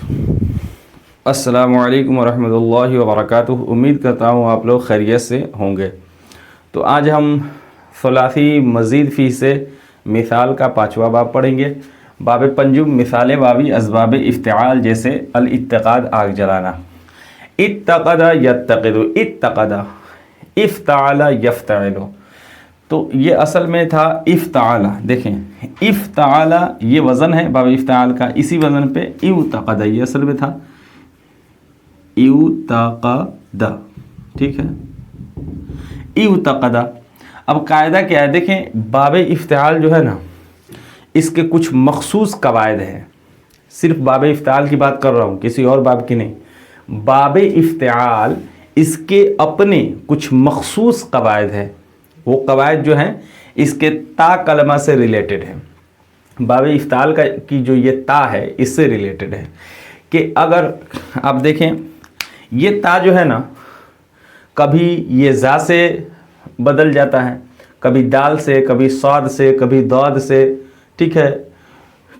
अस्सलामु अलैकुम वरहमतुल्लाहि वबरकातुहू। उम्मीद करता हूँ आप लोग खैरियत से होंगे। तो आज हम सुलासी मज़ीद फ़ी से मिसाल का 5वां बाब पढ़ेंगे। बाब पंजुम मिसाल वावी असबाब इफ्तिआल जैसे अल इत्तिक़ाद आग जलाना। इत्तक़दा यत्तक़िदु, इत्तक़दा इफ्ताला यफ्ताइलु। तो ये असल में था इफ्ताला। देखें इफ्ताला ये वज़न है बाब इफ्ताल का, इसी वज़न पे इउतक़दा ये असल में था इउतक़दा। ठीक है, इउतक़दा। अब कायदा क्या है देखें, बाब इफ्ताल जो है ना इसके कुछ मखसूस कवायद हैं। सिर्फ बाब इफ्ताल की बात कर रहा हूँ, किसी और बाब की नहीं। बाब इफ्ताल इसके अपने कुछ मखसूस कवायद हैं। वो कवायद जो हैं इसके ता कलमा से रिलेटेड है। बाब इफ्ताल का की जो ये ता है इससे रिलेटेड है कि अगर आप देखें ये ता जो है ना कभी ये जा से बदल जाता है, कभी दाल से, कभी स्वाद से, कभी दौद से, ठीक है,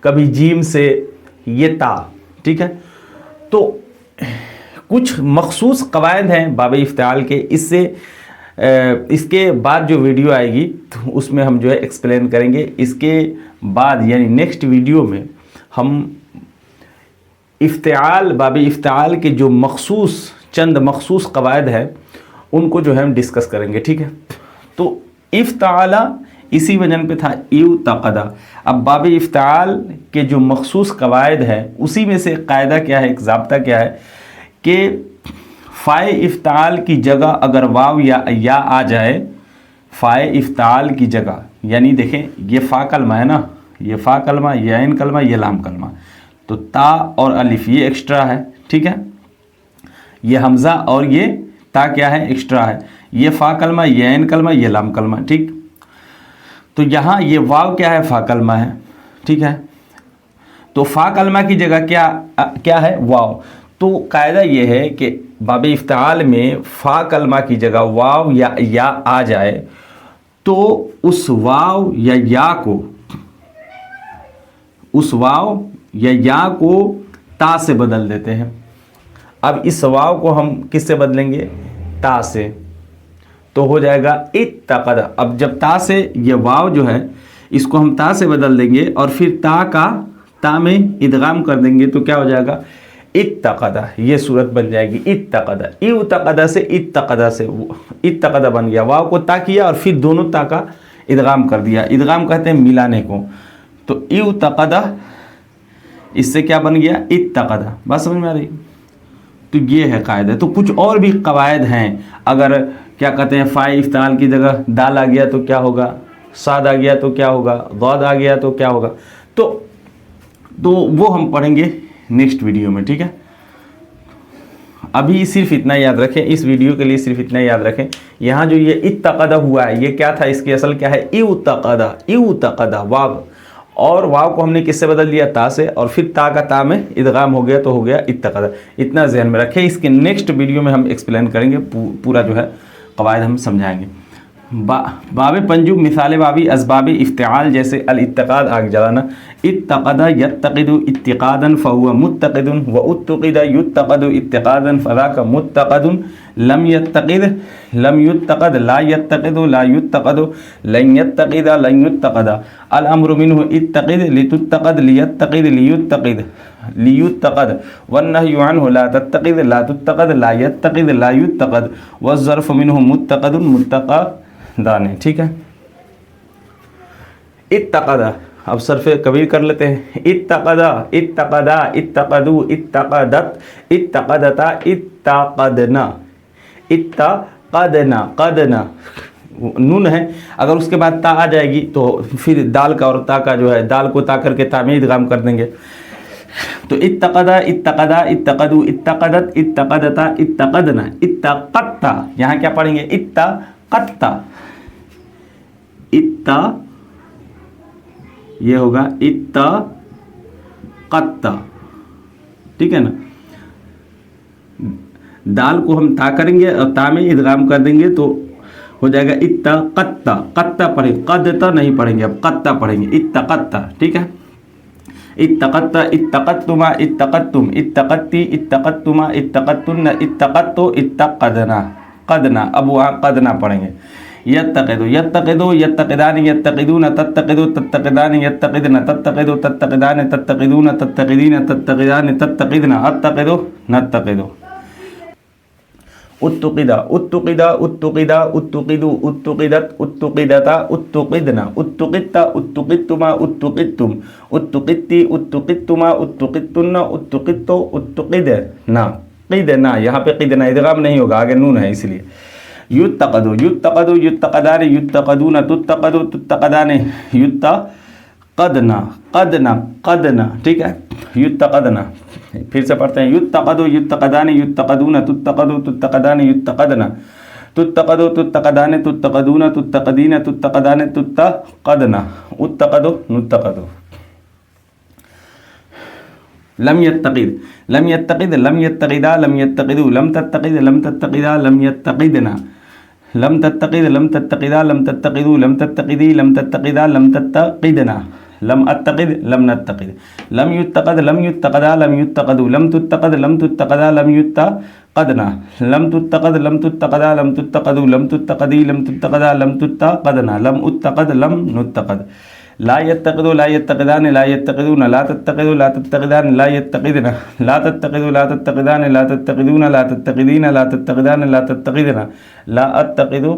कभी जीम से, ये ता। ठीक है, तो कुछ मखसूस कवायद हैं बाब इफ्ताल के। इससे इसके बाद जो वीडियो आएगी तो उसमें हम जो है एक्सप्लेन करेंगे। इसके बाद यानी नेक्स्ट वीडियो में हम इफ्तिआल बाब इफ्तिआल के जो मखसूस चंद मखसूस कवायद है उनको जो है हम डिस्कस करेंगे। ठीक है, तो इफ्ताला इसी वजन पे था इउतक़दा। अब बाब इफ्तिआल के जो मखसूस कवायद है उसी में से कायदा क्या है, एक ज़ाब्ता क्या है कि फ़ाए इफ्ताल की जगह अगर वाव या आ जाए, फ़ाए इफ्ताल की जगह, यानी देखें ये फ़ा कलमा है ना, ये फ़ा कलमा, ये ऐन कलमा, ये लाम कलमा, तो ता और अलिफ ये एक्स्ट्रा है। ठीक है, ये हमज़ा और ये ता क्या है, एक्स्ट्रा है। ये फ़ा कलमा, ये ऐन कलमा, ये लाम कलमा। ठीक, तो यहाँ ये वाव क्या है, फ़ा कलमा है। ठीक है, तो फ़ा कलमा की जगह क्या है, वाव। तो कायदा ये है कि बाब इफ्ताल में फ़ा कलमा की जगह वाव या आ जाए तो उस वाव या को ता से बदल देते हैं। अब इस वाव को हम किससे बदलेंगे, ता से, तो हो जाएगा इत्तक़दा। अब जब ता से ये वाव जो है इसको हम ता से बदल देंगे और फिर ता में इदगाम कर देंगे तो क्या हो जाएगा, इत्तक़दा। ये सूरत बन जाएगी इत्तक़दा। इउतक़दा से इत्तक़दा बन गया, वाव को ता किया और फिर दोनों ता का इदगाम कर दिया। इदगाम कहते हैं मिलाने को। तो इउतक़दा इससे क्या बन गया, इत्तक़दा। बात समझ में आ रही? तो ये है कायदा। तो कुछ और भी कवायद हैं। अगर क्या कहते हैं फ़ाए इफ्ताल की जगह दाल आ गया तो क्या होगा, साद आ गया तो क्या होगा, दौद आ गया तो क्या होगा, तो वो हम पढ़ेंगे नेक्स्ट वीडियो में। ठीक है, अभी सिर्फ इतना याद रखें, इस वीडियो के लिए सिर्फ इतना याद रखें, यहाँ जो ये इत्तक़दा हुआ है ये क्या था, इसकी असल क्या है, इउतक़दा। इउतक़दा वाव, और वाव को हमने किससे बदल दिया, ता से, और फिर ता का ता में इदगाम हो गया तो हो गया इत्तक़दा। इतना ज़हन में रखें। इसके नेक्स्ट वीडियो में हम एक्सप्लेन करेंगे, पूरा जो है कवायद हम समझाएंगे। बाब पंजुम मिसाल वावी असबाब इफ्तिआल जैसे अल इत्तिक़ाद आग जलाना। इत्तक़दा यत्तक़िदु इत्तिक़ादन फ़हुव मुत्तक़िदुन व उत्तक़िदा युत्तक़दु इत्तिक़ादन फ़ज़ाका मुत्तक़दुन लम यत्तक़िद लम युत्तक़द ला यत्तक़िदु ला युत्तक़दु लन यत्तक़िदा लन युत्तक़दा। अल अम्रु मिन्हु इत्तक़िद लितुत्तक़द लियत्तक़िद लियुत्तक़िद लियुत्तक़द वन्नहयु अन्हु ला तत्तक़िद ला तुत्तक़द ला यत्तक़िद ला युत्तक़द वज़्ज़र्फ़ु मिन्हु मुत्तक़दुन मुत्तक़दान। ठीक है, इत्तक़दा। अब सरफ़े कबीर कर लेते हैं। इत्तक़दा इत्तक़दा इत्तक़दु इत्तक़दत इत्तक़दता इत्तक़दना इत्तक़दना। क़दना नून है, अगर उसके बाद ता आ जाएगी तो फिर दाल का और ता का जो है, दाल को ता करके ता में इदगाम कर देंगे। तो इत्तक़दा इत्तक़दा इत्तक़दु इत्तक़दत इत्तक़दता इत्तक़दना इत्तक़त्ता। यहाँ क्या पढ़ेंगे, इत्तक़त्ता। ये होगा इत्तक़त्ता। ठीक है ना, दाल को हम ता करेंगे और ता में इदगाम कर देंगे तो हो जाएगा इत्तक़त्ता। क़त्ता पढ़ेंगे, क़दता नहीं पढ़ेंगे, अब क़त्ता पढ़ेंगे, इत्तक़त्ता। ठीक है, اتقت اتقتما اتقتم اتقتی اتقتما اتقتن اتقتو اتقدنا قدنا. اب وہاں قدنا پڑھیں گے. یتقدو یتقدو یتقدان یتقدون تتقدو تتقدان یتقدن تتقدو تتقدان تتقدون تتقدین تتقدان تتقدن اتقدو نتقدو. اتقدا اتقدا اتقدا اتقدو اتقدت اتقدتا اتقدنا اتقدتا اتقدتما اتقدتم اتقدتی اتقدتما اتقدتن اتقدتو اتقدنا. قدنا یہاں پہ قدنا ادغام نہیں ہوگا، آگے نون ہے اس لیے. یتقدو یتقدو یتقدان یتقدون تتقدو تتقدان یتقدنا قدنا قدنا. ٹھیک ہے، یتقدنا. پھر سے پڑھتے ہیں یتقدو یتقدان یتقدون تتقدو تتقدان یتقدنا تتقدو تتقدان تتقدون تتقدین تتقدان تتقدنا اتقدو نتقدو. لم يتقد لم يتقد لم يتقدا لم يتقدوا لم تتقد لم تتقدا لم يتقدنا لم تتقد لم تتقدا لم تتقدوا لم تتقدي لم تتقدا لم تتقدنا لم اتقد لم نتقد لم يتقد لم يتقدا لم يتقدوا لم تتقد لم تتقدا لم يتقدنا لم تتقد لم تتقدا لم تتقدوا لم تتقدي لم تتقدا لم تتقدنا لم اتقد لم نتقد. لا يتقدوا لا يتقدان لا يتقدون لا تتقدوا لا تتقدان لا يتقدنا لا تتقدوا لا تتقدان لا تتقدون لا تتقدين لا تتقدان لا تتقدنا لا اتقدوا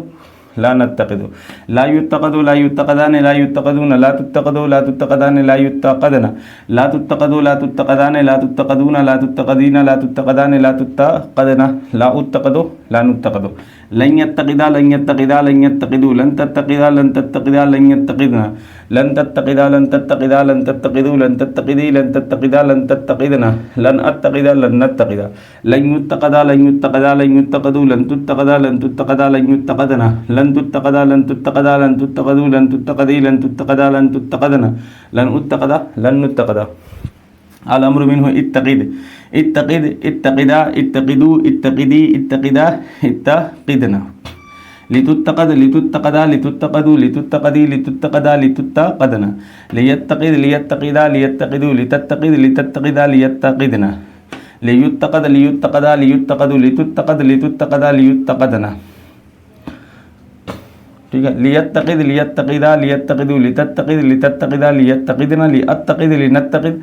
لا نتقدوا. لا يتقدوا لا يتقدان لا يتقدون لا تتقدوا لا تتقدان لا يتقدنا لا تتقدوا لا تتقدان لا تتقدون لا تتقدين لا تتقدان لا تتقدنا لا اتقدوا لا نتقدوا. لن يتقدا لن يتقدا لن يتقدوا لن تتقدا لن تتقدا لن يتقدنا لن تتقدا لن تتقدا لن تتقدوا لن تتقدي لن تتقدا لن تتقدنا لن اتقدا لن نتقدا. لن يتقدا لن يتقدا لن يتقدوا لن تتقدا لن تتقدا لن يتقدنا لن تتقدا لن تتقدا لن تتقدوا لن تتقدي لن تتقدا لن تتقدنا لن اتقدا لن نتقدا. الامر منه اتقد اتقد اتقدا اتقدوا اتقدي اتقدا اتقدنا. لتتقد لتتقدا لتتقدوا لتتقدي لتتقدا لتتقدنا. ليتقد ليتقدا ليتقدوا لتتقد لتتقدا ليتقدنا. ليتقد ليتقدا ليتقدوا لتتقد لتتقدا ليتقدنا. ٹھیک ہے. لیتقد لیتقدا لیتقدوا لتتقد لتتقدا لیتقدنا لاتقد لنتقد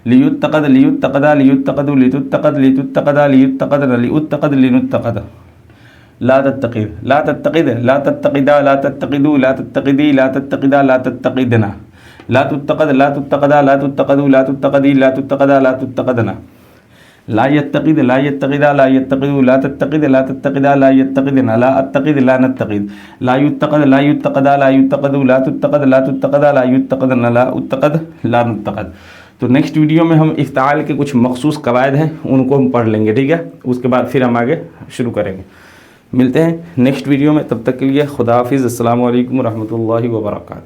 لیتقد لیتقدا لیتقدوا لتتقد لتتقدا لیتقدنا لاتقد لنتقد. لا تتقد لا تتقد لا تتقدا لا تتقدوا لا تتقدي لا تتقدا لا تتقدنا لا تتقد لا تتقدا لا تتقدوا لا تتقدي لا تتقدا لا تتقدنا. لا يتقد لا يتقدا لا يتقدوا لا تتقد لا تتقدا لا يتقدنا لا اتقد لا نتقد. لا يتقد لا يتقدا لا يتقدوا لا تتقد لا تتقدا لا يتقدنا لا اتقد لا نتقد. تو نیکسٹ ویڈیو میں ہم افتعال کے کچھ مخصوص قواعد ہیں ان کو ہم پڑھ لیں گے. ٹھیک ہے، اس کے بعد پھر ہم آگے شروع کریں گے. ملتے ہیں نیکسٹ ویڈیو میں، تب تک کے لیے خدا حافظ. السلام علیکم ورحمۃ اللہ وبرکاتہ.